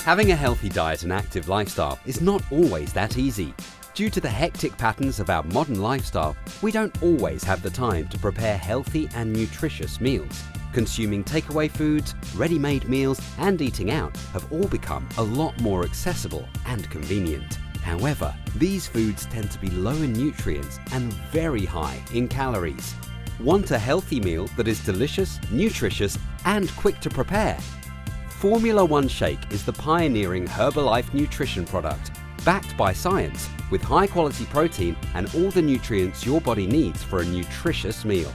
Having a healthy diet and active lifestyle is not always that easy. Due to the hectic patterns of our modern lifestyle, we don't always have the time to prepare healthy and nutritious meals. Consuming takeaway foods, ready-made meals, and eating out have all become a lot more accessible and convenient. However, these foods tend to be low in nutrients and very high in calories. Want a healthy meal that is delicious, nutritious, and quick to prepare? Formula One Shake is the pioneering Herbalife Nutrition product, backed by science, with high-quality protein and all the nutrients your body needs for a nutritious meal.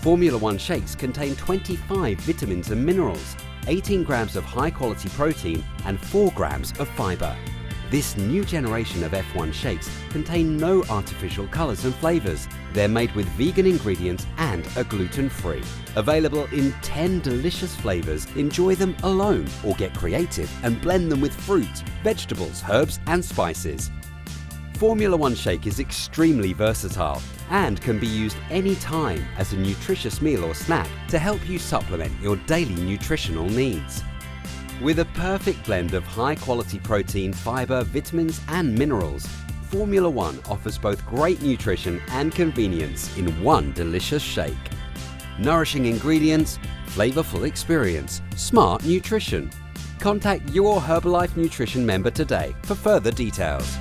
Formula One Shakes contain 25 vitamins and minerals, 18 grams of high-quality protein, and 4 grams of fiber. This new generation of F1 shakes contain no artificial colors and flavors. They're made with vegan ingredients and are gluten-free. Available in 10 delicious flavors, enjoy them alone or get creative and blend them with fruit, vegetables, herbs and spices. Formula One Shake is extremely versatile and can be used anytime as a nutritious meal or snack to help you supplement your daily nutritional needs. With a perfect blend of high-quality protein, fiber, vitamins and minerals, Formula One offers both great nutrition and convenience in one delicious shake. Nourishing ingredients, flavorful experience, smart nutrition. Contact your Herbalife Nutrition member today for further details.